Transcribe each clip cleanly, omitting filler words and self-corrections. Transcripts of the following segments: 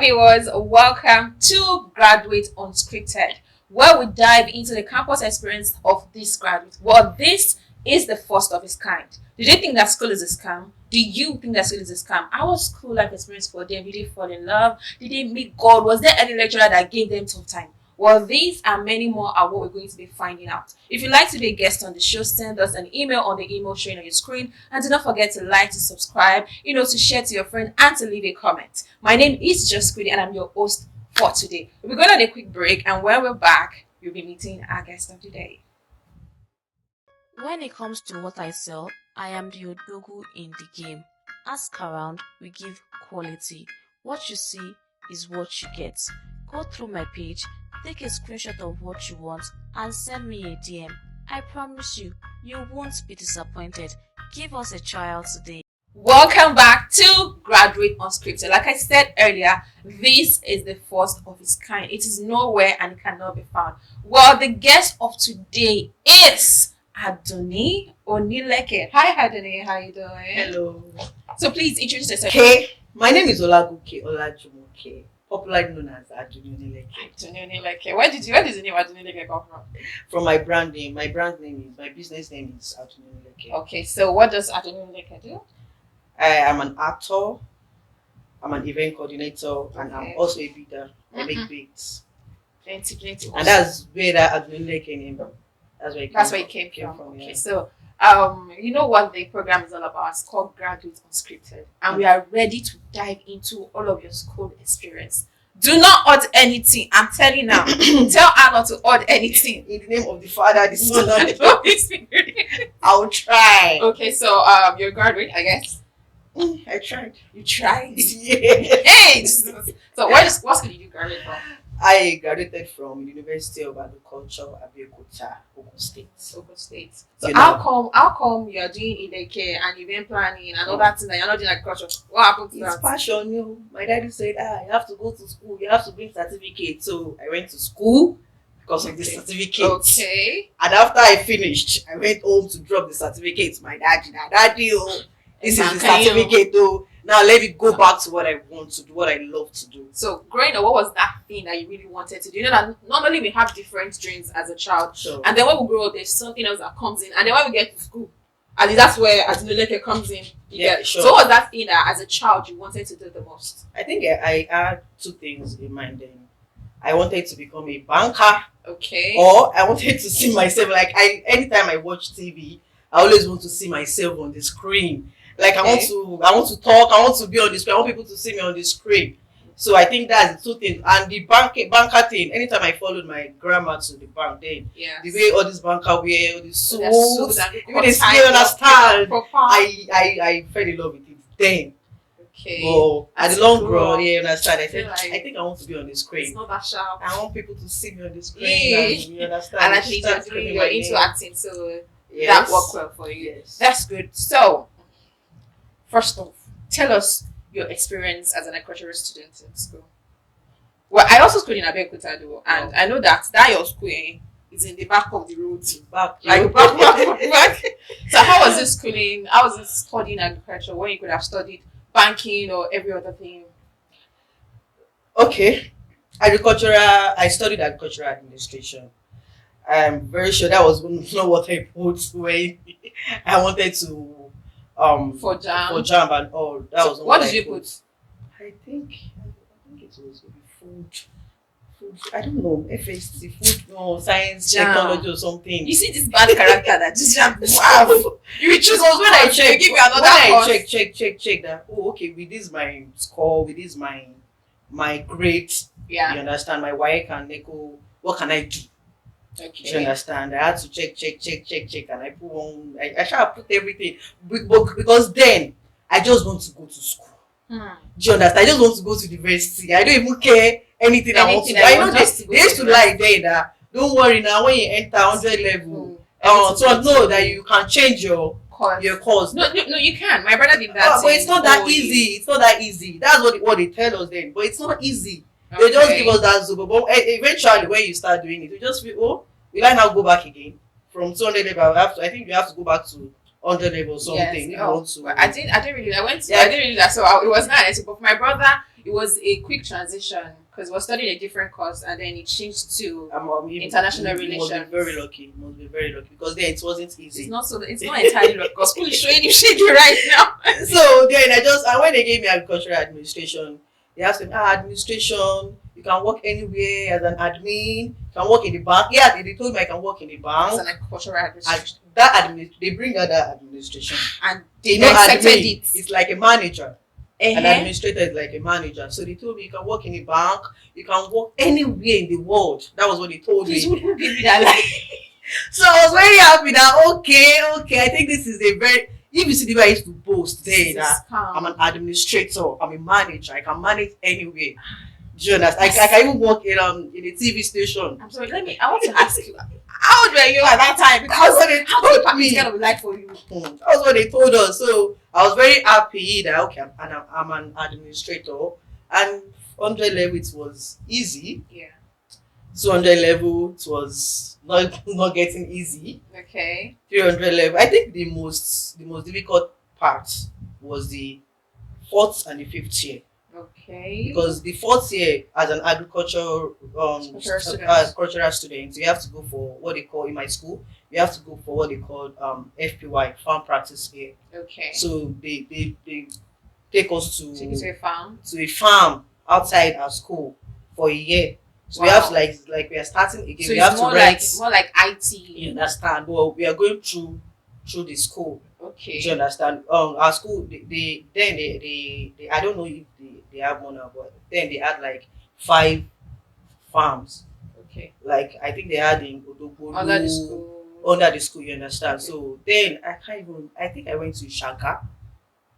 viewers, welcome to Graduate Unscripted, where we dive into the campus experience of this graduate. Well, this is the first of its kind. Did they think that school is a scam? Do you think that school is a scam? How was school life experience for them? Did they fall in love? Did they meet God? Was there any lecturer that gave them tough time? Well, these and many more are what we're going to be finding out. If you'd like to be a guest on the show, send us an email on the email showing on your screen. And do not forget to like, to subscribe, to share to your friend and to leave a comment. My name is Just Quiddy and I'm your host for today. We're going on a quick break, and when we're back, you'll be meeting our guest of the day. When it comes to what I sell, I am the Odogu in the game. Ask around, we give quality. What you see is what you get. Go through my page, take a screenshot of what you want and send me a DM. I promise you, you won't be disappointed. Give us a trial today. Welcome back to Graduate Unscripted. Like I said earlier, this is the first of its kind. It is nowhere and it cannot be found. Well, the guest of today is Adunni Onileke. Hi Adunni, how you doing? Hello. So please introduce yourself. Okay, my name is Olaguke Olajumoke, popularly known as Adunni Onileke. Adunni Onileke. Where did the name Adunni Onileke come from? From my brand name. My business name is Adunni Onileke. Okay, so what does Adunni Onileke do? I am an actor, I'm an event coordinator, and I'm also a bidder. I make beats. Plenty. And that's where that Adunni Onileke name. That's where it came from. Okay, Yeah. so you know what the program is all about. It's called Graduate Unscripted, and we are ready to dive into all of your school experience. Do not add anything. I'm telling you now. Tell her not to add anything. In the name of the Father, the Son, and the Holy Spirit. I'll try. Okay, so you're a graduate, I guess. I tried. You tried. Yeah. Hey, Jesus. So what school did you graduate from? I graduated from University of Agriculture, Abeokuta, Ogun State. Ogun State. So how come you're doing Enticed and event planning and all that thing that you're not doing agriculture? What happened to It's that? passion, My daddy said, you have to go to school, you have to bring certificate. So I went to school because of the certificate. Okay. And after I finished, I went home to drop the certificate. My daddy, this is the certificate though. Now let me go back to what I want to do, what I love to do. So growing up, what was that thing that you really wanted to do? You know that normally we have different dreams as a child. Sure. And then when we grow up, there's something else that comes in. And then when we get to school, and that's where Adunni comes in. Yeah, sure. So what was that thing that as a child you wanted to do the most? I think I had two things in mind then. I wanted to become a banker. Okay. Or I wanted to see myself, anytime I watch TV, I always want to see myself on the screen. Like I want to talk, I want to be on the screen, I want people to see me on the screen. So I think that's the two things. And the banker thing, anytime I followed my grandma to the bank, then the way all these banker wear, all these suits, even they still understand. I fell in love with it then. Okay. But at the long run, understand. I said, I think I want to be on the screen. It's not that sharp. I want people to see me on the screen. And you understand? And at least you're into acting, so yes. That worked well for you. Yes. That's good. So first off, tell us your experience as an agricultural student in school. Well, I also schooled in Abeokuta though, and I know that your school is in the back of the road. Back. So how was this schooling? How was it studying agriculture when you could have studied banking or every other thing? Okay. I studied agricultural administration. I'm very sure that was not what I put when I wanted to for jam and all. That was what did you put? I think it was food. I don't know, FST, food, science, technology or something. You see this bad character that just jam. Wow. You choose because when I check, give you another course. check that. Oh, okay, with this my score, with this my grade. Yeah. You understand my WAEC and NECO. What can I do? Okay. You understand? I had to check, and I put on. I try to put everything because then I just want to go to school. Do you understand? I just want to go to university. I don't even care anything I want to do. I know they used to lie there that don't worry now when you enter 100 level. So know that you can change your course. No, you can. My brother did that. But it's not that easy. It's not that easy. That's what they tell us then. But it's not easy. They just give us that Zuba. But eventually, when you start doing it, you just feel, will I now go back again? From 200 level, I think you have to go back to 100 level or something. Yes. If you want to. But I didn't really. Yeah. I didn't really that. So it was not. But for my brother, it was a quick transition because we were studying a different course, and then it changed to international relations. Must be very lucky. Must be very lucky because then it wasn't easy. It's not so. It's not entirely lucky. Because school is showing you shady right now. So then and when they gave me agricultural administration, they asked me, administration, you can work anywhere as an admin, you can work in the bank. Yeah, they told me I can work in the bank. As an agricultural administration. They bring out that administration. And they accepted admin, it. it's like a manager. Uh-huh. An administrator is like a manager. So they told me you can work in a bank, you can work anywhere in the world. That was what they told me. Who gave me that life? So I was very happy that okay, I think this is a very, if you see the way I used to boast there that I'm an administrator, I'm a manager, I can manage anywhere. Do you understand? I can even work in a TV station. I'm sorry, I want to ask you, how old were you at that time? Because how did this kind of life for you? That was what they told us. So I was very happy that I'm an administrator, and 100 level it was easy. Yeah. 200 level it was not getting easy. Okay. 300 level. I think the most difficult part was the 4th and the 5th year. Okay. Because the 4th year, as an agricultural student, you have to go for what they call in my school. You have to go for what they call FPY, farm practice year. Okay. So they take us to a farm outside our school for a year. So we have to like we are starting again. So we have it's to more like IT. You understand? Well, we are going through the school. Okay. Do you understand? Our school they I don't know if they have one now, but then they had like 5 farms. Okay. Like I think they had in Odogbo under the school. Under the school, you understand? Okay. So then I think I went to Shaga.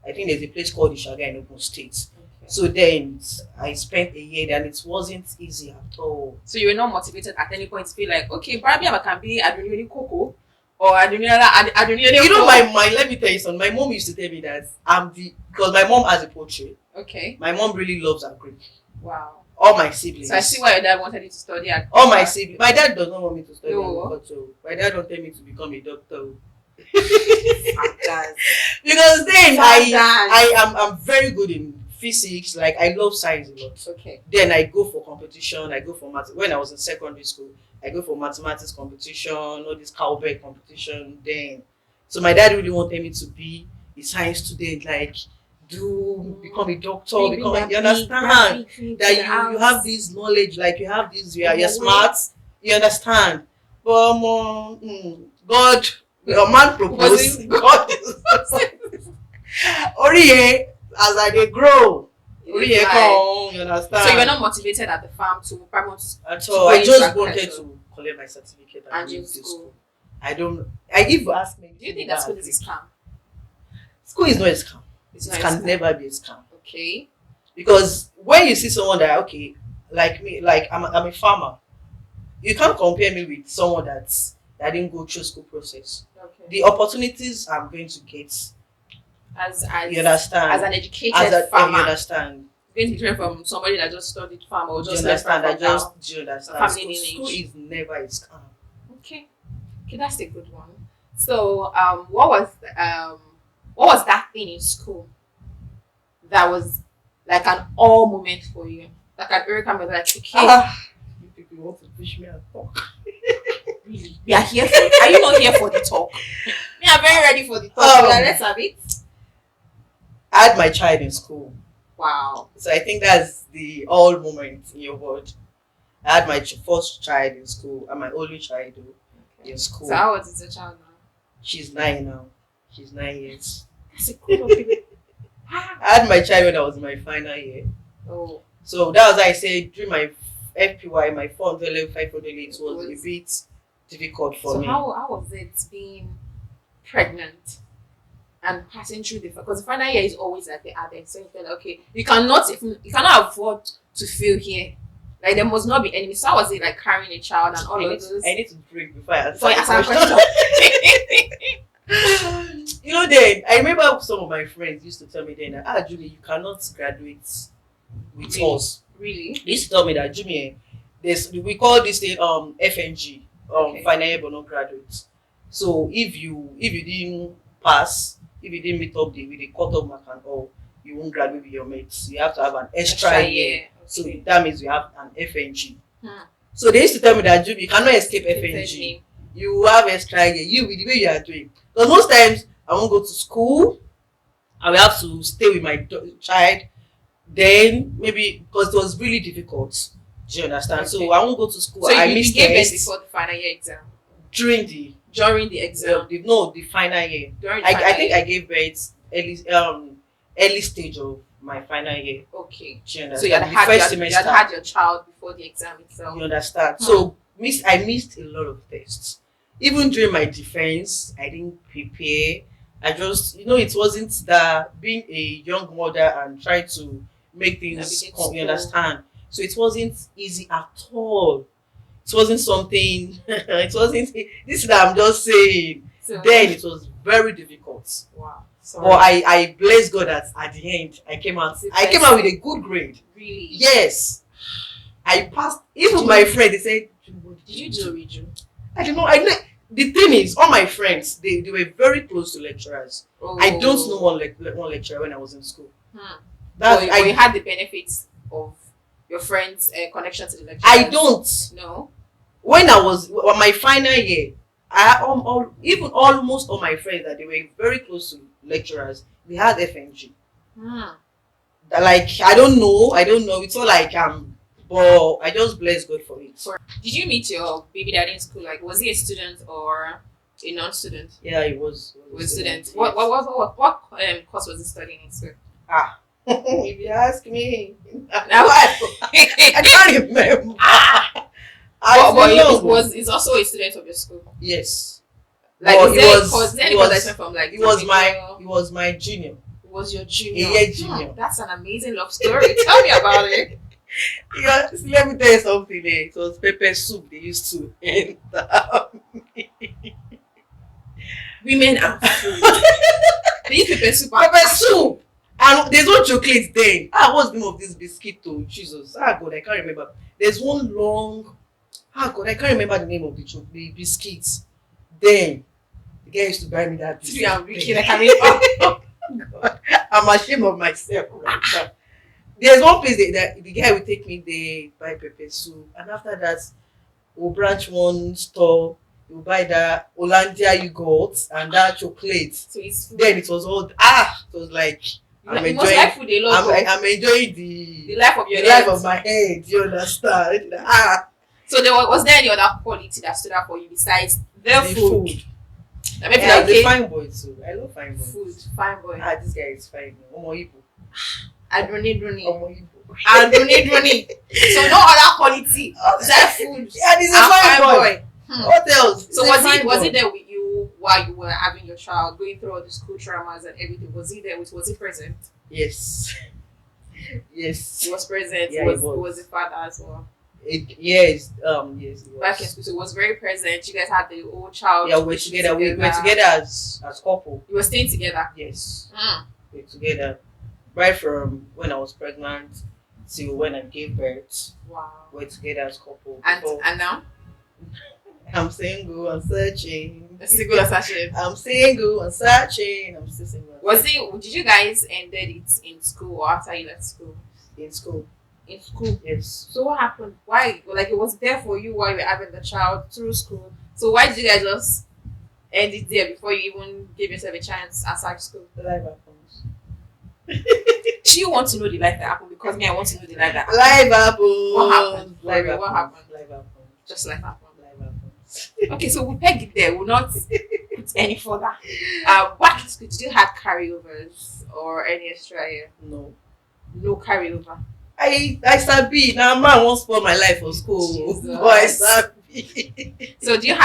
I think there's a place called Shaga in Ogun State. Okay. So then I spent a year and it wasn't easy at all. So you were not motivated at any point to feel like, okay, probably I can be Adunni Coco or Adunni. You know, my let me tell you something. My mom used to tell me that because my mom has a portrait. Okay. My mom really loves agric. Wow. All my siblings. So I see why your dad wanted you to study agric. All my siblings. My dad does not want me to study agriculture. My dad don't tell me to become a doctor. Because then I'm very good in physics. Like I love science a lot. Okay. Then I go for competition. I go for math. When I was in secondary school, I go for mathematics competition, all this cowbell competition. Then, so my dad really wanted me to be a science student, like become a doctor, you understand that you have this knowledge, like you have this, you're smart, you understand. But God, your man proposed. God Oriye, as I dey grow, Oriye come, you understand. So you were not motivated at the farm to at all. I just wanted to collect my certificate and go to school. If you ask me, do you think that school is a scam? School is not a scam. It can never be a scam. Okay. Because when you see someone that, okay, like me, like I'm a farmer, you can't compare me with someone that didn't go through school process. Okay. The opportunities I'm going to get, as you understand, as an educated farmer, you understand, going to be different from somebody that just studied farm or just do you understand? Family school is never a scam. Okay, that's a good one. So, what was that thing in school that was like an all moment for you? Like an Erica was like, okay, you people want to push me and talk. Really? We are here for it. Are you not here for the talk? We are very ready for the talk. Let's have it. I had my child in school. Wow. So I think that's the all moment in your word. I had my first child in school and my only child in school. So how old is your child now? She's 9 now. She's 9 years. That's a cool thing. I had my child when I was in my final year. Oh. So that was why I said during my FPY, my 400 level, 500 it was a bit difficult for me. So how was it being pregnant and passing through because the final year is always like the added. So you feel like, okay, you cannot afford to feel here. Like there must not be enemies. So how was it like carrying a child and all of those? I need to drink before I answer the question. You know, then I remember some of my friends used to tell me then, Julie, you cannot graduate with us. Really? They used to tell me that, Jimmy, we call this thing FNG, final year but not graduate. So if you didn't pass, if you didn't meet up with the cut-off mark and all, you won't graduate with your mates. You have to have an extra year. Okay. So that means you have an FNG. Hmm. So they used to tell me that you cannot escape FNG. FNG. You have extra year. You with the way you are doing. Because most times I won't go to school. I will have to stay with my child. Then maybe because it was really difficult. Do you understand? Okay. So I won't go to school. So I you missed gave birth tests before the final year exam. during the exam. the final year. During I think I gave birth early stage of my final year. Okay. Do you understand? So you had had your child before the exam itself. You understand? So I missed a lot of tests. Even during my defense, I didn't prepare. I just, it wasn't that being a young mother and trying to make things, you understand? So it wasn't easy at all. It wasn't something, it wasn't, this is that I'm just saying. So, then it was very difficult. Wow. Sorry. But I bless God that at the end, I came out with a good grade. Really? Yes. I passed. Even my friend, they said, did you do a redo? I don't know. The thing is, all my friends, they were very close to lecturers. Oh. I don't know one lecturer when I was in school. But you had the benefits of your friends' connection to the lecturers. I don't. No. When I was my final year, even almost all my friends that they were very close to lecturers, they had FNG. Like I don't know. It's not like but I just bless God for it. Did you meet your baby daddy in school? Like, was he a student or a non-student? Yeah, he was a student. Yes. What course was he studying in school? If you ask me, I can't remember. But he's also a student of your school. Yes. Like, he was my junior. He was your junior. A year junior. That's an amazing love story. Tell me about it. Yeah, let me tell you something. It was pepper soup they used to enter. Women and food. They use pepper soup. Pepper soup. And there's no chocolate then. What's the name of this biscuit though? Jesus. God, I can't remember. There's one long. God, I can't remember the name of the biscuits. Then the guy used to buy me that biscuit. God, I'm ashamed of myself right now. There's one place that the guy will take me there, buy pepper soup, and after that, we'll branch one store, we'll buy that Hollandia yogurt and that chocolate. So then it was all it was like I'm enjoying the life of my head. You understand? So was there any other quality that stood out for you besides the food? The fine boy too. I love fine boy. Food, fine boy. This guy is fine. Omo Adunni. So no other quality. That food. Yeah, this is a fine boy. What else? So was he there with you while you were having your child, going through all the school traumas and everything? Was he there? Was he present? Yes. Yes. He was present. Yeah, he was a father as well. Yes, he was. Back in school, so he was very present. You guys had the old child. Yeah, we were together. We were together as couple. You were staying together. Yes. We were together right from when I was pregnant till when I gave birth. Wow. We were together as couple. And now? I'm single. I'm searching. Single and searching. I'm single and searching. I'm still single. Did you guys ended it in school or after you left school? In school. In school? Yes. So what happened? Why? Like, it was there for you while you were having the child through school. So why did you guys just end it there before you even gave yourself a chance outside school? The life happens. Do you want to know the life that happened? Because me, I want to know the life that happened. Life happens. What happened? What happened? Life happens. Just life happened. Life happens. Okay, so we'll peg it there. We'll not put any further. Back in school, did you have carryovers or any extra year? No. No carryover. I sabi now. Man won't spoil my life for school. But I sabi. So do you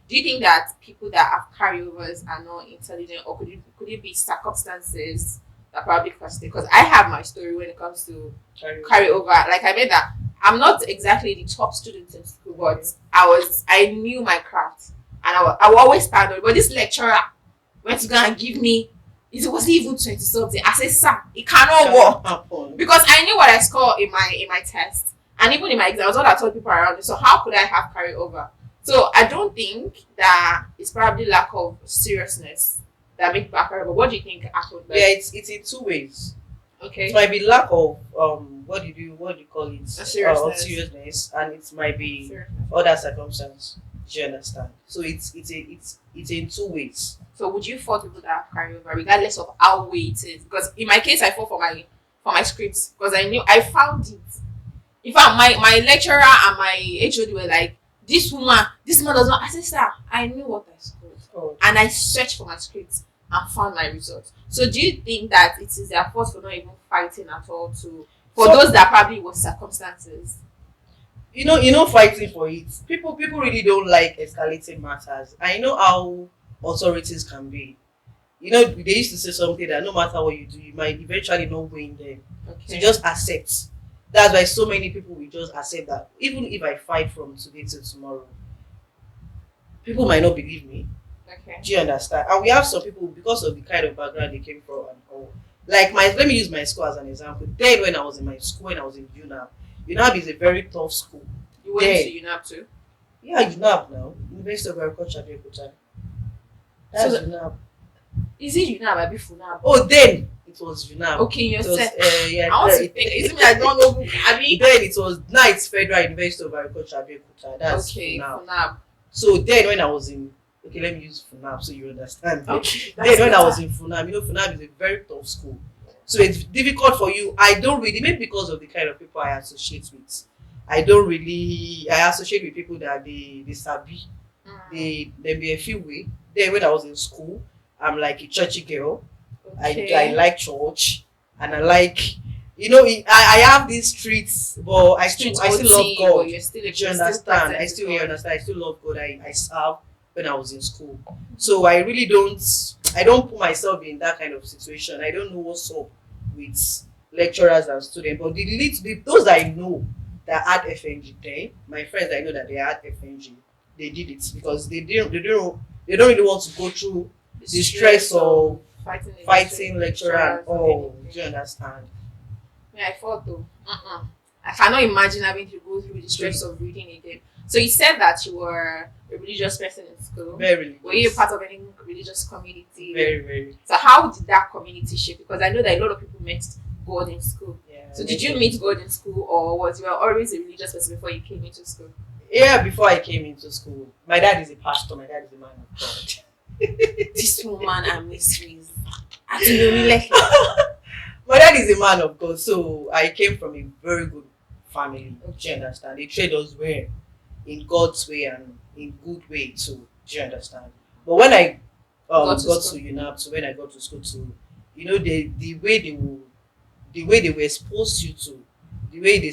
think that people that have carryovers are not intelligent, or could it be circumstances that probably caused it? Because I have my story when it comes to carryover. Like, I mean that I'm not exactly the top student in school, but I knew my craft, and I would always stand on it. But this lecturer went to go and give me, it wasn't even 20 something. I said, sir, it cannot work. Because I knew what I scored in my test. And even in my exams, what I told people around me. So how could I have carried over? So I don't think that it's probably lack of seriousness that make people apparel. But what do you think happened? Like, Yeah, it's in two ways. okay, It might be lack of what do you call it? seriousness. And it might be Seriousness. other circumstance. Do you understand? So it's in two ways. So would you fault people that carry over, regardless of how way it is? Because in my case, I fought for my scripts because I knew I found it. In fact, my lecturer and my HOD were like, this woman does not. I said, sir, I knew what I scored. Oh. And I searched for my scripts and found my results. So do you think that it is their fault for not even fighting at all for those that probably was circumstances? Fighting for it. People really don't like escalating matters. I know how authorities can be. They used to say something that no matter what you do, you might eventually not win them. So Okay. just accept. That's why so many people will just accept that even if I fight from today till tomorrow, people might not believe me. Okay. Do you understand? And we have some people because of the kind of background they came from and all. Like let me use my school as an example. Then when I was in my school, when I was in UNAB is a very tough school. You went Yeah. to UNAP too? Yeah, UNAB now. University of Agriculture, Abeokuta. That's So UNAB. Is it UNAP or FUNAP? Oh, then it was UNAB. Okay, you It was, said. yeah, I want to think. Is it me? I don't know. I mean, then it was now it's Federal University of Agriculture, Abeokuta. That's okay, FUNAB. FUNAP. So then when I was in let me use FUNAB so you understand. Okay. Then when I was in FUNAB, FUNAB is a very tough school. So it's difficult for you. I don't really, maybe because of the kind of people I associate with. I associate with people that they sabi. They be a few way. Then when I was in school, I'm like a churchy girl. I like church and I like I have these streets, but I still love God. You're still Do you understand? I still understand. I still love God. I serve when I was in school. So I really don't put myself in that kind of situation. I don't know what's up with lecturers and students, but those I know that had FNG there, my friends I know that they had FNG, they did it because they don't really want to go through the stress of fighting lecturer and all. Do you understand? Yeah, I thought though. I cannot imagine having to go through the stress of reading again. So you said that you were a religious person in school. Very religious. Were you a part of any religious community? Very, very. So how did that community shape? Because I know that a lot of people met God in school. Yeah, So did you meet God in school, or was you always a religious person before you came into school? Yeah, before I came into school. My dad is a pastor. My dad is a man of God. This woman and mysteries. Onileke. My dad is a man of God, so I came from a very good family. Do you understand? They trained us well in God's way and in good way too. Do you understand? But when I got to UNAP, so when I got to school too, the way they were exposed you to, the way they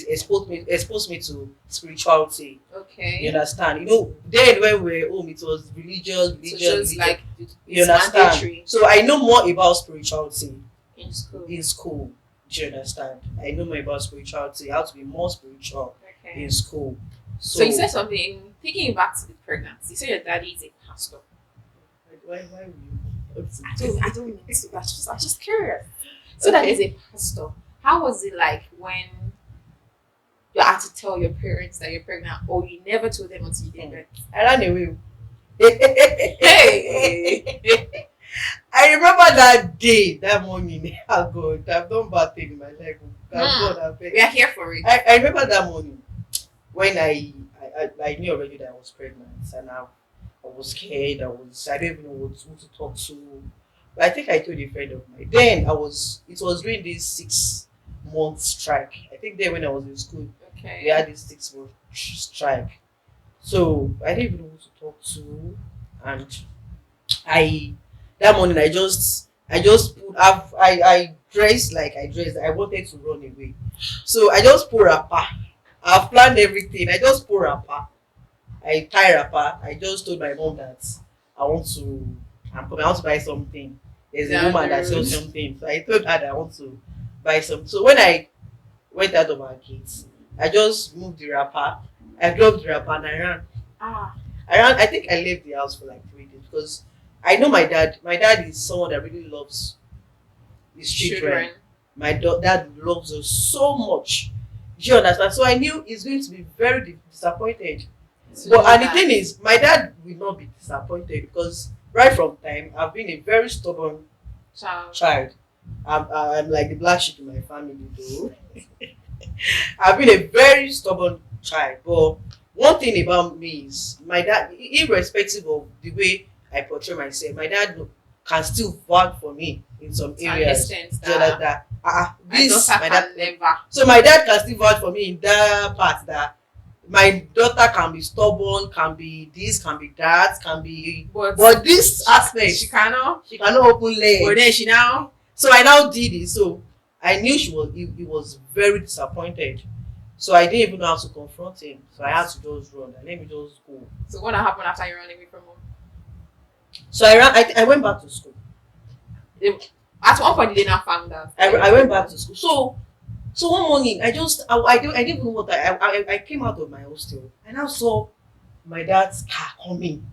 exposed me to spirituality. Okay. You understand? Then when we were home, it was religious. Just like you understand? Mandatory. So I know more about spirituality in school. Do you understand? I know more about spirituality, how to be more spiritual in school. So you said something, thinking back to the pregnancy, you said your daddy is a pastor. Why will you? I don't mean to, I'm just curious. So that is a pastor. How was it like when you had to tell your parents that you're pregnant, or you never told them until you gave birth? I ran away. Hey! I remember that day, that morning. Oh God, I've done bad things in my life. God, We are here for it. I remember that morning when I knew already that I was pregnant, and I was scared. I don't even know who to talk to. But I think I told a friend of mine. Then it was during this 6-month strike. I think then when I was in school, we had this 6-month strike. So I didn't even know who to talk to, and that morning I dressed like I dressed. I wanted to run away, so I just put wrapper. I've planned everything. I just put wrapper. I tie wrapper. I just told my mom that I'm coming. I want to buy something. There's a woman that sells something. So I told her that I want to buy something. So when I went out of our gates, I just moved the wrapper. I dropped the wrapper and I ran. I ran. I think I left the house for like 3 days because I know my dad. My dad is someone that really loves his children. My dad loves us so much. Do you understand? So I knew he's going to be very disappointed. And the thing is, my dad will not be disappointed because right from time, I've been a very stubborn Child. child. I'm like the black sheep in my family, though. I've been a very stubborn child, but one thing about me is my dad, irrespective of the way I portray myself, my dad can still vouch for me in some To an areas. extent Do you know that that my this daughter my dad can never. so my dad can still vouch for me in that part, that my daughter can be stubborn, can be this, can be that, can be, but this aspect She cannot. she cannot open leg. But then she now. So I now did it. So I knew he was very disappointed. So I didn't even know how to confront him. So I had to just run and let me just go. So what happened after you ran away from home? So I went back to school. At one point, they now found out. I went back to school. So one morning I didn't even know what I came out of my hostel and I saw my dad's car coming.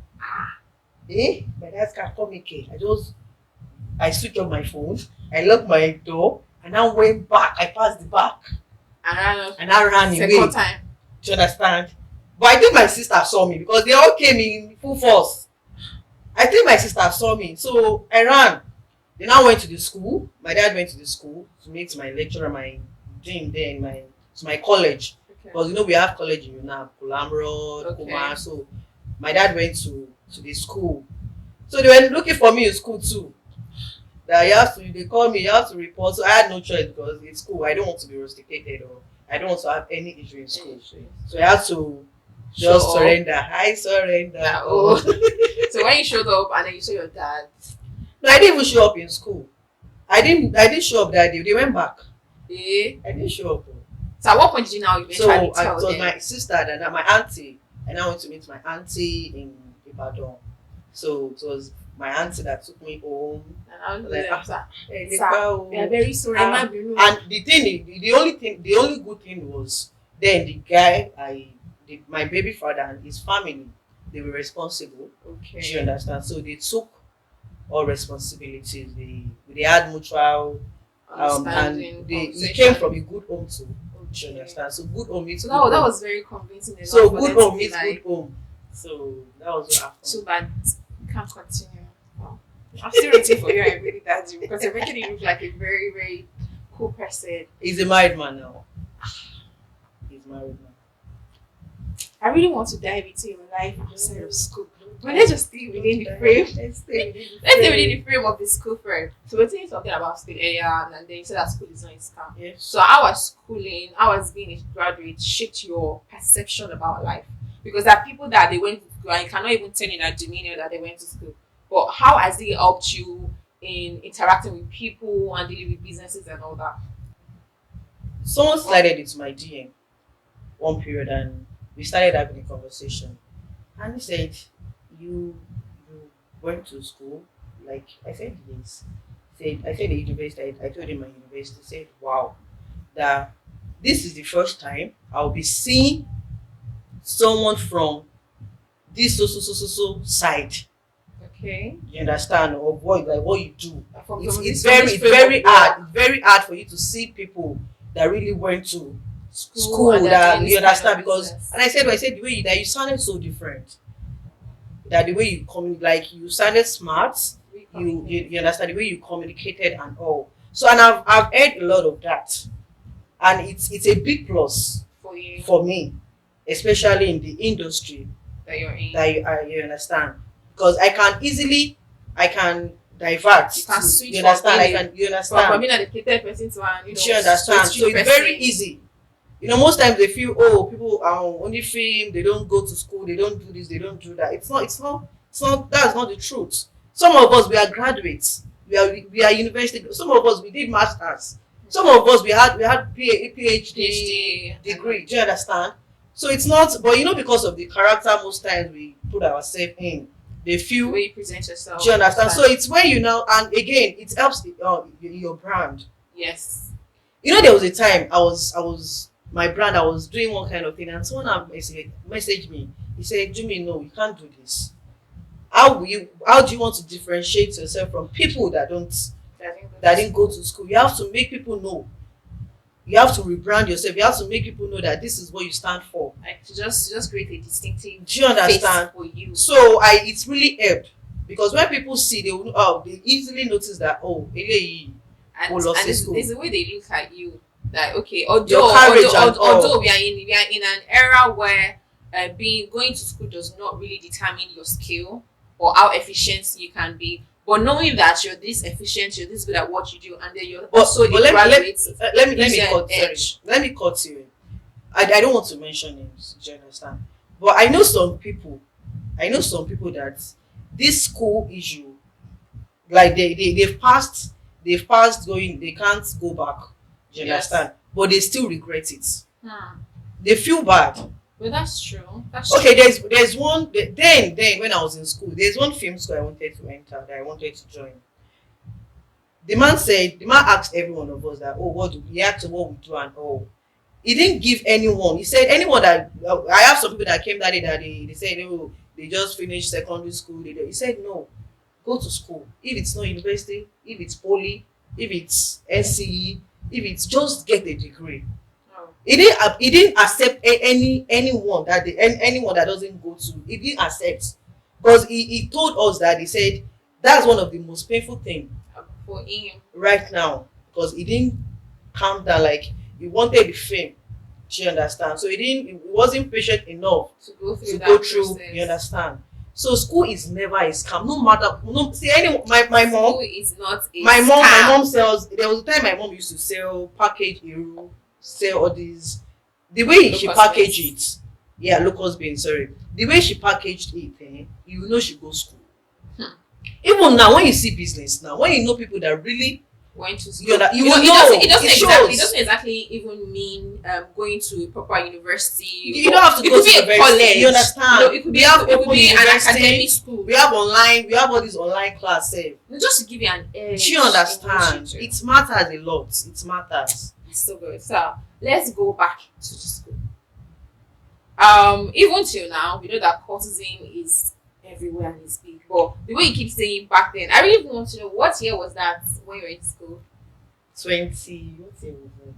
My dad's car coming. I switched off my phone. I locked my door and I went back. I passed the back. And I ran away. Second time. Do you understand? But I think my sister saw me because they all came in full force. I think my sister saw me. So I ran. They now went to the school. My dad went to the school to meet my lecturer, my dean there to my college. Okay. Because we have college in UNAB, Kulamrod, Kumar. So my dad went to the school. So they were looking for me in school too. That they call me, you have to report. So I had no choice because it's school. I don't want to be rusticated or I don't want to have any issue in school. So I had to just surrender. I surrender. Oh. So when you showed up and then you saw your dad. No, I didn't even show up in school. I didn't show up that day. They went back. I didn't show up. So at what point did you now eventually tell it was them? my sister and my auntie. And I went to meet my auntie in Ibadan. So it was my auntie that took me home. And I was like, we are very sorry. And the only good thing was then the guy my baby father and his family, they were responsible. Okay. Do you understand? So they took all responsibilities. They had mutual and he came from a good home too. Do you understand? So good home meets good home. That was very convincing. So good home meets good home. So that was what happened. Too bad. You can't continue. Well, I'm still waiting for you and really daddy because you're making it look like a very, very cool person. He's a married man now. He's married now. I really want to dive into your life outside of school. But let's just stay within the frame. Let's stay within the frame of the school frame. So we're saying something about school earlier and then you said that school is not a scam. Yes. So how was schooling, how was being a graduate shaped your perception about life? Because there are people that they went to school and you cannot even tell in their demeanor that they went to school. But how has it helped you in interacting with people and dealing with businesses and all that? Someone slided into my DM one period and we started having a conversation. And he said, You went to school? Like I said, yes. I said the university, I told him my university, said, wow, that this is the first time I'll be seeing someone from this so side. Okay. You understand? Of what you do. It's very hard for you to see people that really went to school that you understand because and I said the way that you sounded so different. That the way you like you sounded smart, you understand the way you communicated and all. So and I've heard a lot of that. And it's a big plus for me, especially in the industry that you're in. That you understand. Because I can divert. You can switch. You understand? You understand? From being an educated person to an, you understand? So it's very easy. Most times they feel, people are only film, they don't go to school, they don't do this, they don't do that. It's not. That's not the truth. Some of us we are graduates. We are university. Some of us we did masters. Some of us we had PhD degree. Do you understand? So it's not. But because of the character, most times we put ourselves in. They feel the way you present yourself. Do you understand? So it's when and again it helps your brand. Yes. There was a time I was my brand. I was doing one kind of thing, and someone messaged me. He said, "Jimmy, no, you can't do this. How do you want to differentiate yourself from people that didn't go to school? You have to make people know. You have to rebrand yourself. You have to make people know that this is what you stand for. Like to just create a distinctive do you understand? face for you. So it's really helped because when people see, they easily notice that, oh, eléyìí And ó lọ sí there's, school. there's a way they look at you. Like, okay, Your courage and all. although we are in an era where going to school does not really determine your skill or how efficient you can be. But knowing that you're this efficient, you're this good at what you do, and then you're also the graduate, let me gives you an cut sorry. edge. Let me cut you. I don't want to mention names, do you understand? But I know some people that this school issue, like they've passed going, they can't go back. Do you Yes. understand? But they still regret it. Hmm. They feel bad. Well, that's true. That's Okay, true. there's one then when I was in school, there's one film school I wanted to enter, that I wanted to join. The man asked every one of us that, oh, what do he asked what we do and all. He didn't give anyone. He said anyone that I have some people that came that day that they said, oh, they just finished secondary school. He said no, go to school. If it's not university, if it's poly, if it's NCE, if it's just get a degree. Oh. He didn't accept anyone anyone that doesn't go to. He didn't accept, because he told us that he said that's one of the most painful thing For him. right now, because he didn't calm down, like he wanted the fame. Do you understand? So he wasn't patient enough To go through to that go through. process. You understand? So school is never a scam. No matter, no, see, my mom, School is not a my scam. mom sells. There was a time my mom used to sell package Eru, sell all these. The way she Locust packaged beans. it, yeah, locust beans. Sorry, the way she packaged it, you know she goes school. Even now, when you see business now, when you know people that really Went to school. you know, It doesn't shows. exactly even mean going to a proper university. You don't have to It go could to be a university. college. You understand? You know, it could be an university. academic school. We have online. We have all these online classes. Just to give you an edge. Do you understand? in what you do. It matters a lot. It matters. It's so good. So let's go back to the school. Even till now, we know that cultism is everywhere and it's big. But the way you keep saying back then, I really want to know what year was that when you were in school? 20. What year was it?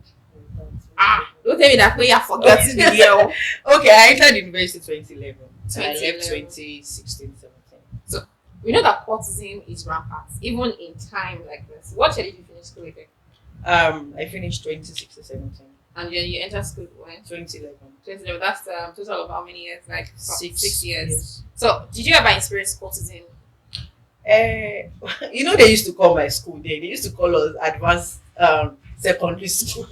Don't tell me that when you're forgetting the year. Okay, I entered university 2011. I left 2011. 2016, 17. So we know that cultism is rampant, even in time like this. What year did you finish school again? I finished 2016, 17. And then you entered school when? 2011. 2011. That's total of how many years? Like 6 years. Yes. So did you ever experience cultism? You know, they used to call my school there. They used to call us advanced secondary school.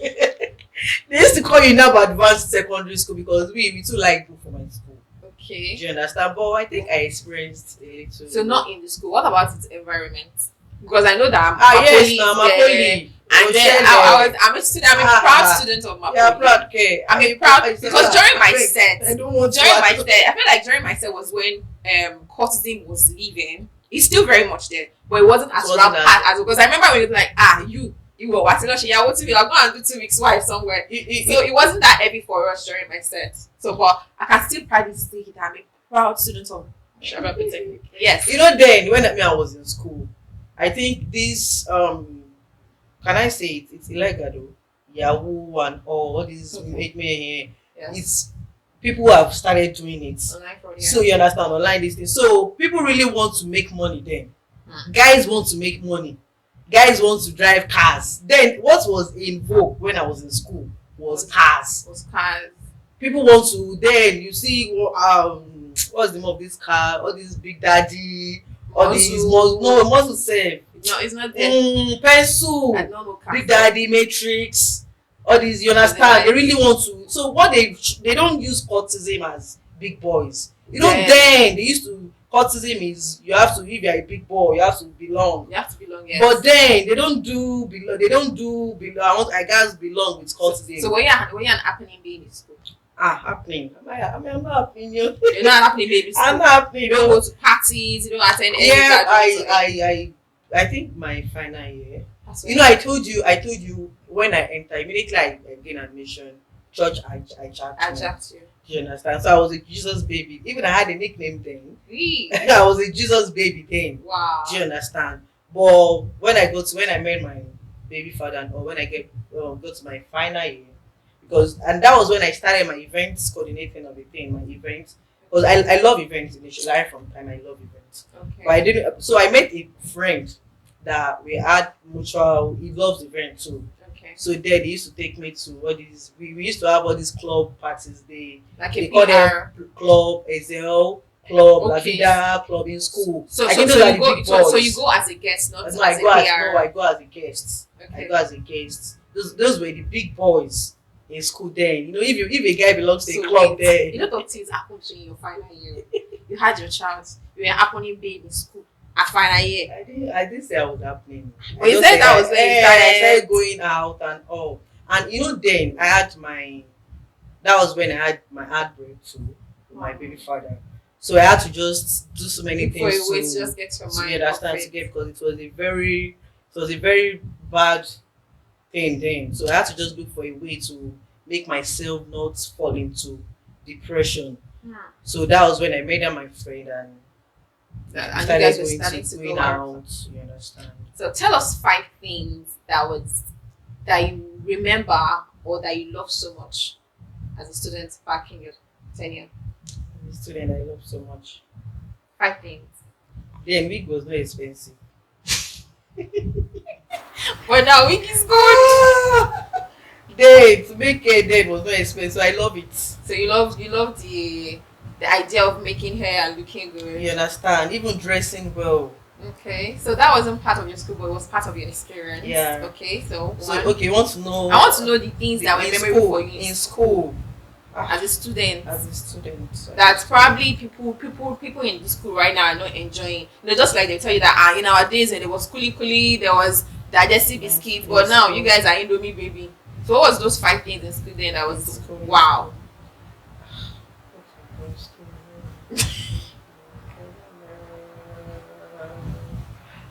They used to call you now advanced secondary school because we too like to for my school. Okay. Do you understand? But I think I experienced a little. So not in the school. What about its environment? Because I know that yes, Mapoli now is Mapoli. and then I'm a student. I'm a proud student of Mapoli. Yeah, proud. Okay. I'm a proud because during my set, I don't want during to. my set, I feel like during my set was when cultism was leaving. It's still very much there, but it wasn't as rampant as because I remember when it was like you were watching us. Yeah, what to be? I'll go and do 2 weeks wife somewhere. So it wasn't that heavy for us during my set. So, but I can still proudly say that I'm a proud student of Shabra Polytechnic. Yes. You know, then when I was in school, I think this can I say it? It's illegal though. Yahoo and all these Yes. it's people have started doing it. Online fraud, yeah. So you understand online this thing. So people really want to make money then. Guys want to make money. Guys want to drive cars. Then what was in vogue when I was in school was cars. People want to then you see what's the name of this car? All these Big Daddy, all these muscle save. No, it's not there. Pencil, I don't know Big Daddy, Matrix, all these, you understand? They really want to. So what they don't use cultism as big boys. You know, then they used to cultism is you have to, if you're a big boy, you have to belong. You have to belong, yes. But then they don't do belong. They don't do belong. I guys belong with cultism. So when you're an happening baby in school. Happening. I'm not happening. You're not an happening baby in school. I'm not happening. You don't go to parties. You don't attend any. Yeah, I think my final year. You know, I told you when I enter immediately I gain admission. Church, I jacked you. Do you understand? So I was a Jesus baby. Even I had a nickname then. Really? I was a Jesus baby then. Wow. Do you understand? But when I met my baby father, or when I go to my final year, and that was when I started my events coordinating of the thing, my events. Because I love events initially. Right from time I love events. not. Okay. But I didn't. So I met a friend that we had mutual. He loves event too. Okay. So then they used to take me to all these. We used to have all these club parties. Like They a call them PR. Club Ezel, Club La Okay. Vida, Club in school. So I so, think so those are you the go big so boys. you go as a guest, not as No, a PR. I go as a guest. Okay. I go as a guest. Those were the big boys in school then. You know, if a guy belongs to a club wait, then. a lot of things happened to you in your final year. You had your child. You were happening babe in school at final year. I didn't say I was happening. But you said that was when you I started. started going out and all. And you know then that was when I had my heartbreak too with my baby father. So I had to just do so many Look for things a way to just get your mind off understand it. to get, because it was a very bad thing then. So I had to just look for a way to make myself not fall into depression. Hmm. So that was when I made her my friend and And we you started guys were going starting to to going go out. out. You understand? So tell us 5 things that you remember or that you love so much as a student back in your tenure. The student I love so much. 5 things. Then wig was not expensive. But now wig is good. Then to make hair then was not expensive. So I love it. So you love the idea of making hair and looking good. You understand? Even dressing well. Okay, so that wasn't part of your school, but it was part of your experience. Yeah. Okay, so Okay, you want to know? I want to know the things that were in memorable school, for you in school. as a student. As a student. That probably people in the school right now are not enjoying. You know, just like they tell you that in our days there was kuli, there was digestive biscuits, but now you guys are Indomie baby. So what was those 5 things in school then that was wow?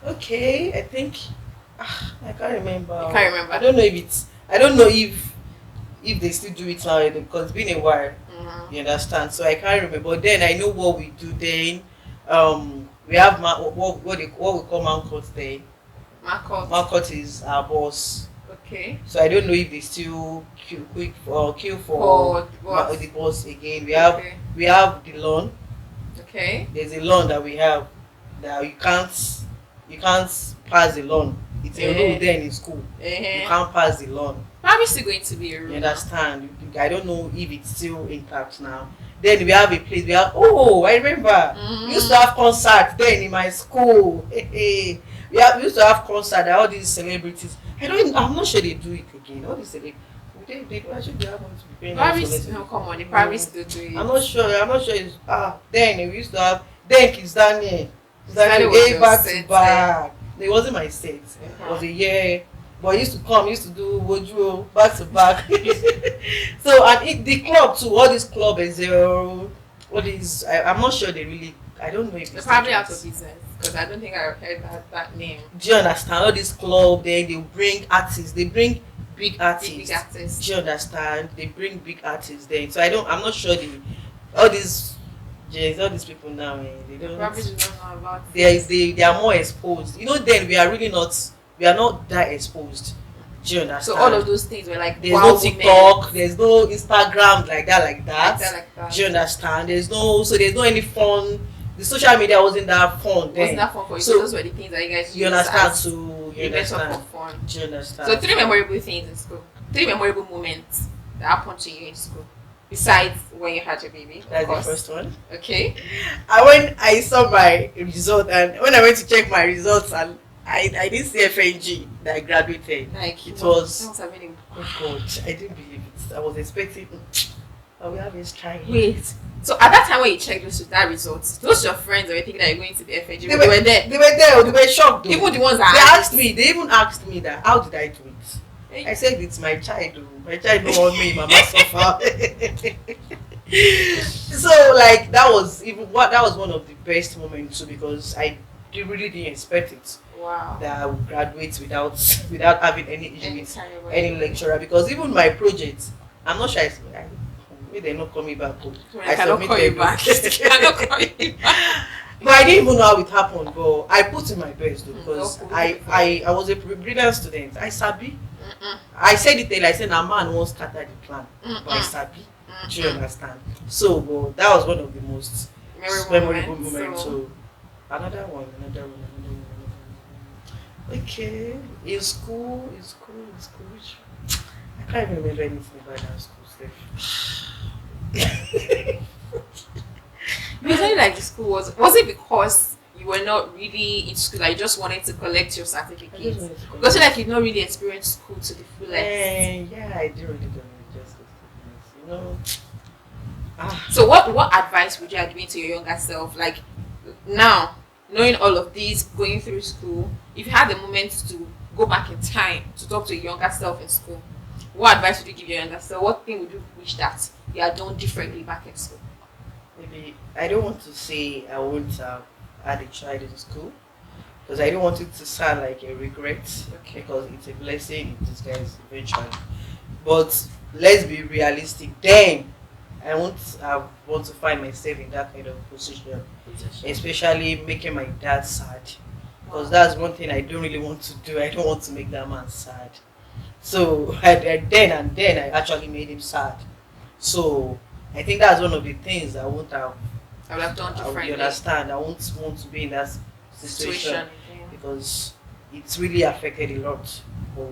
Okay, I think I can't remember. You can't remember? I don't know if they still do it now because it's been a while. Mm-hmm. You understand? So I can't remember. But then I know what we do then. We have what we call Mount then. Mount is our boss. Okay. So I don't know if they still queue for the boss again. We have the loan. Okay. There's a loan that we have that you can't pass the loan. It's a rule then in school. You can't pass the loan. Probably still going to be a rule. You understand? I don't know if it's still intact now. Then we have a place. I remember. We used to have concerts then in my school. We used to have concerts. All these celebrities. I'm not sure they do it again. All these celebrities. They actually they haven't to be paying. Come on, they probably still do it. I'm not sure. It's then we used to have Kiss Daniel. Daniel was back your to back. It wasn't my set. It was a year. But he used to do Wojo back to back. So and the club too, all these club is all these I'm not sure they really I don't know if they're probably out of business because I don't think I've heard that name. Do you understand? All these club then they bring artists, they bring big artists. Big artists. Do you understand? They bring big artists then. So I'm not sure all these people now they don't probably do not know about they are more exposed. You know, then we are not that exposed. Do you understand? So all of those things were like there's no TikTok, there's no Instagram like that. Do you understand? There's no any fun. The social media wasn't that fun then. Wasn't that fun for you? So those were the things that you guys you understand you understand. For fun. Do you understand? So 3 memorable things in school. 3 memorable moments that happened to you in school. Besides when you had your baby. That's the first one. Okay. When I saw my result and when I went to check my results and I didn't see FNG that I graduated. Like it was. That was amazing. Oh God, I didn't believe it. I was expecting. I will have this trying. Wait. So at that time when you checked that results, those your friends were thinking that you're going to the FNG. They were there. They were there. They were shocked. Though. Even the ones that they even asked me that how did I do it? I said it's my child. My child don't want me. Mama suffer. So like that was one of the best moments too because I really didn't expect it. Wow. That I would graduate without having any issue with any lecturer because even my project, I'm not sure maybe they're not coming back home. I cannot call you back. But I didn't even know how it happened, but I put in my best though, because I was a brilliant student. I sabi. I said it there, I said a man won't scatter the plan. But I sabi. Do you understand? So that was one of the most memorable moments. So Another one, another one, another one. Okay, in school. I can't even remember anything about that school stuff. You said like the school was it because you were not really in school, like you just wanted to collect your I just certificates? wanted to Because you collect. like you've not really experienced school to the fullest. Yeah, I do really don't just you know. Ah, So what advice would you have given to your younger self? Like now, knowing all of this, going through school, if you had the moment to go back in time to talk to your younger self in school, what advice would you give your younger self? What thing would you wish that you had done differently back in school? maybe I don't want to say I won't have had a child in school because I don't want it to sound like a regret Okay. because it's a blessing in disguise eventually. But let's be realistic. Then I won't want to find myself in that kind of position, especially making my dad sad. Because that's one thing I don't really want to do. I don't want to make that man sad. So then I actually made him sad. So I think that's one of the things I won't have. I would have done You differently. understand? I won't want to be in that situation Again. because it's really affected a lot. But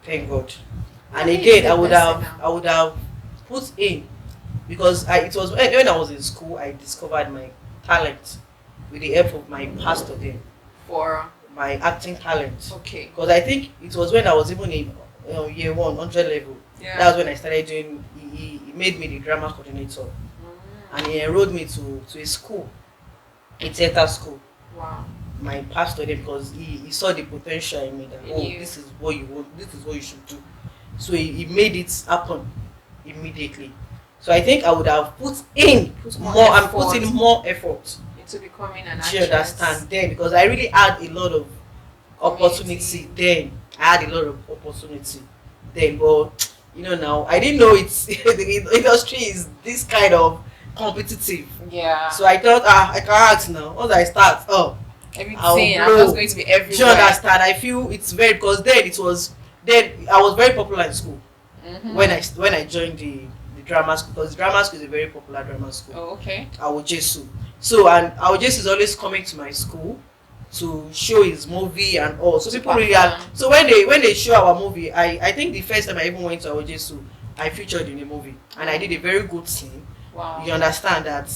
thank God. And I think again, it's a blessing now. I would have put in because it was when I was in school I discovered my talent with the help of my pastor then, For my acting talent. okay. Because I think it was when I was even in year 100 level. Yeah. That's when I started doing. He made me the drama coordinator, and he enrolled me to a school, a theater school. Wow. My pastor then because he saw the potential in me that In you. this is what you want, this is what you should do. So he made it happen immediately. So I think I would have put in Put more and effort put in more effort. into becoming an Do you actress. understand then? Because I really had a lot of opportunity Community. then. I had a lot of opportunity then, but you know now I didn't know it's the industry is this kind of competitive. Yeah. So I thought I can't act now. Once I start, Everything. I'll I'm blow. just going to be everywhere. Do you understand? I feel it's very because then I was very popular in school Mhm. when I joined the drama school because drama school is a very popular drama school. Oh, okay. Awojesu. So and Awojesu is always coming to my school to show his movie and all. So To people really are. perform. So when they show our movie, I think the first time I even went to Awojesu, I featured in a movie and I did a very good scene. Wow. You understand that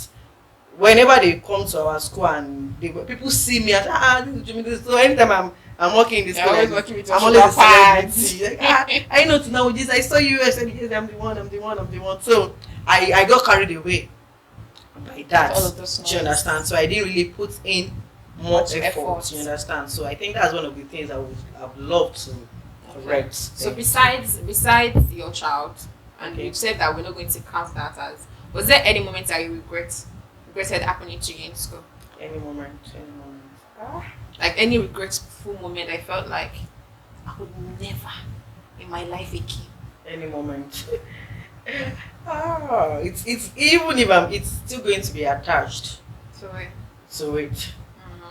whenever they come to our school and people see me as this is Jimmy. So anytime I'm working in this You're school, always like, working with I'm your always a sugar pads. celebrity. Like, I know to know this. I saw you. I said yes, I'm the one. So I got carried away by that. All of those Do you understand? So I didn't really put in more Much effort. effort. You understand? So I think that's one of the things I would have loved to correct. So besides your child, and Okay. you said that we're not going to count that as. Was there any moment that you regretted happening to you in school? Any moment. Like any regretful moment, I felt like I would never in my life again. Any moment. It's even if it's still going to be attached So to it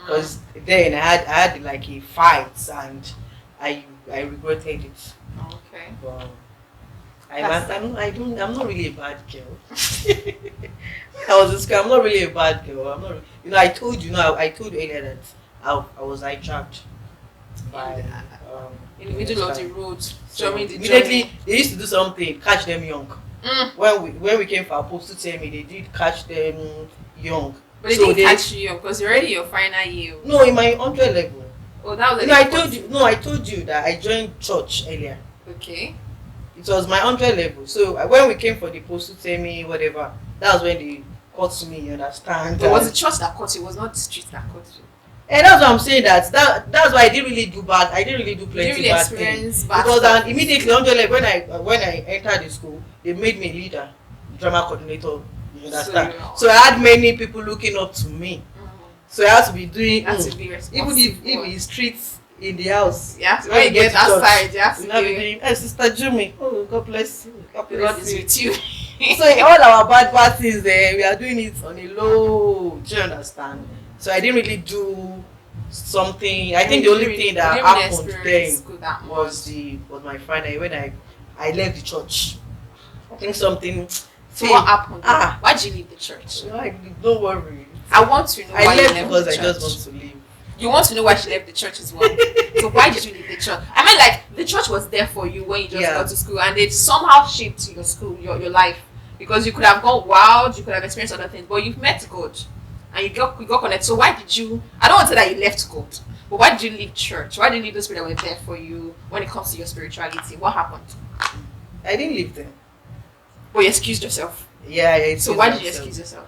because then I had like a fight and I regretted it. okay. But That's- I'm not really a bad girl. When I was in school, I'm not really a bad girl. I'm not. I told you. I told you earlier that I was hijacked by In the middle of the road, so during the immediately journey. they used to do something, catch them young. When we came for our post to tell me they did catch them young. But they So didn't catch you because you're already your final year. No, in my 100 level. Oh, that was I told you that I joined church earlier. Okay. It was my 100 level. So when we came for the post to tell me whatever, that was when they caught me. You understand? But it was the church that caught you. It was not the street that caught you. And that's what I'm saying. That's why I didn't really do bad. I didn't really do You plenty didn't really bad things. experience bad Because stuff. immediately 100 level when I entered the school, they made me leader, drama coordinator. You understand? So I had many people looking up to me. So I had to be doing You have to be even responsible. if it's streets in the house. Yeah, when you get to church, outside, you have to you have to be. be doing, hey, Sister Jumi, oh God bless you. God The Lord bless is you. with you. So all our bad things there, we are doing it on a low. Do you understand? So I didn't really do something. I think the only thing that You didn't really happened experience then school that was my final when I left the church. I think something. So what happened? Ah. Why did you leave the church? Like, don't worry. I want to know I why you left left because the I church. just want to leave. You want to know why she left the church as well. So why did you leave the church? I mean, like, the church was there for you when you just got to school, and it somehow shaped your school, your life. Because you could have gone wild, you could have experienced other things, but you've met God and you got connected. So why did you? I don't want to say that you left God, but why did you leave church? Why did you leave those people that were there for you when it comes to your spirituality? What happened? I didn't leave them. But you excused yourself. Yeah, I So why did you excuse yourself?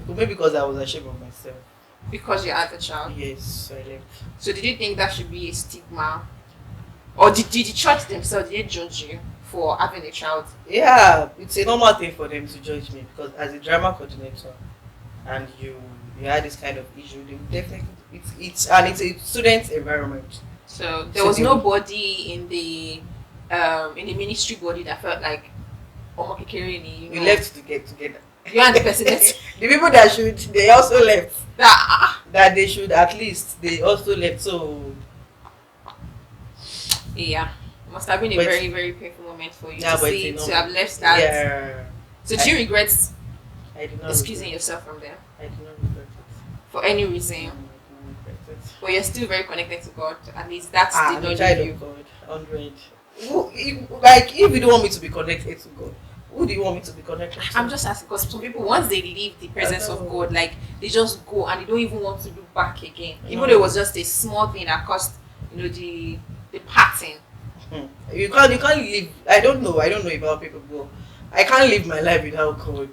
Maybe because I was ashamed of myself. Because you're as a child. Yes, I left. So did you think that should be a stigma, or did the church themselves, did they judge you for having a child? Yeah, it's a normal thing for them to judge me because as a drama coordinator, and you had this kind of issue, they would definitely it's a student environment. So there was nobody in the ministry body that felt like we left to get together. You and the person that the people that should, they also left. that They should at least, they also left. So yeah, it must have been a very, very painful moment for you to see, to have left that. Yeah. So do you regret I did not excusing yourself from there? I did not regret it. For any reason? I did not regret it. But you're still very connected to God. At least that's the I'm a knowledge child of you. of God. 100. Like, if you don't want me to be connected to God, who do you want me to be connected to? I'm just asking because some people, once they leave the presence of God, like, they just go and they don't even want to look back again. Even though it was just a small thing that caused, the pattern. You can't live. I don't know about people, but I can't live my life without God.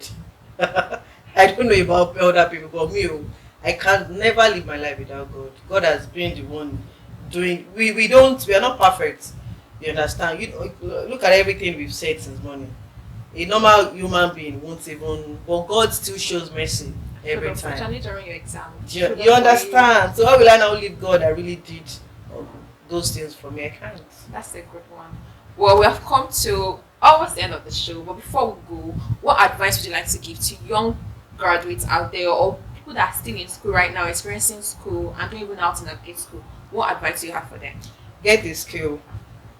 I don't know about other people, but me, I can never live my life without God. God has been the one doing. We are not perfect. You understand? Look at everything we've said since morning. A normal human being won't even, but God still shows mercy every time. Especially during your exam. You understand? So how will I now leave God that really did those things for me? I can't. That's a good one. Well, we have come to almost the end of the show, but before we go, what advice would you like to give to young graduates out there or people that are still in school right now, experiencing school and don't even know how to navigate school? What advice do you have for them? Get a skill.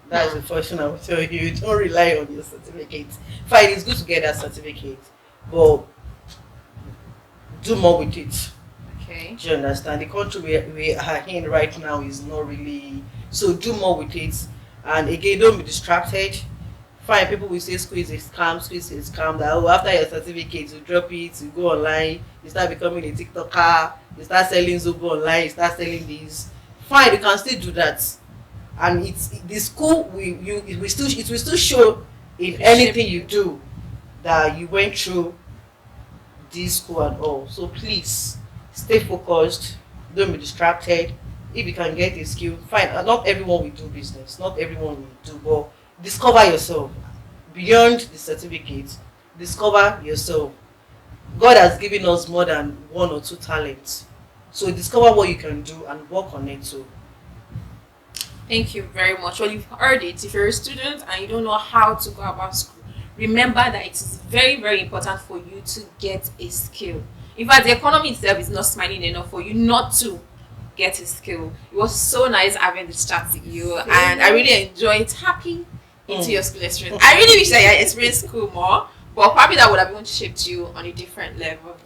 That's the first thing I will tell you. Don't rely on your certificate. Fine, it's good to get that certificate, but do more with it. Okay. Do you understand? The country we are in right now is not really, so do more with it. And again, don't be distracted. Fine, people will say school is a scam, that after your certificate you drop it, you go online, you start becoming a TikToker, you start selling Zobo online, you start selling these. Fine, you can still do that. And the school it will still show in anything you do that you went through this school and all. So please stay focused, don't be distracted. If you can get a skill, fine. Not everyone will do business, not everyone will do, but discover yourself beyond the certificate. Discover yourself. God has given us more than one or two talents, so discover what you can do and work on it too. Thank you very much. Well, you've heard it. If you're a student and you don't know how to go about school, remember that it is very, very important for you to get a skill. In fact, the economy itself is not smiling enough for you not to get a skill. It was so nice having this chat with you, and I really enjoyed tapping into your school experience. I really wish that I experienced school more, but probably that would have even shaped you on a different level.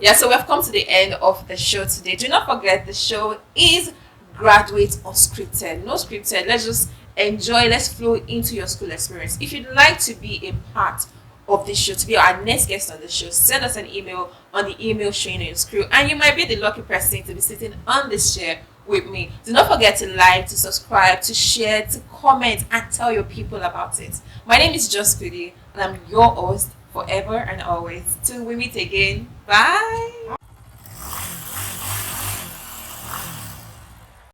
Yeah, so we have come to the end of the show today. Do not forget, the show is Graduate Unscripted. No scripted. Let's just enjoy. Let's flow into your school experience. If you'd like to be a part of this show, to be our next guest on the show, send us an email on the email showing your screen, and you might be the lucky person to be sitting on this chair with me. Do not forget to like, to subscribe, to share, to comment, and tell your people about it. My name is Just Goody, and I'm your host forever and always. Till we meet again. Bye.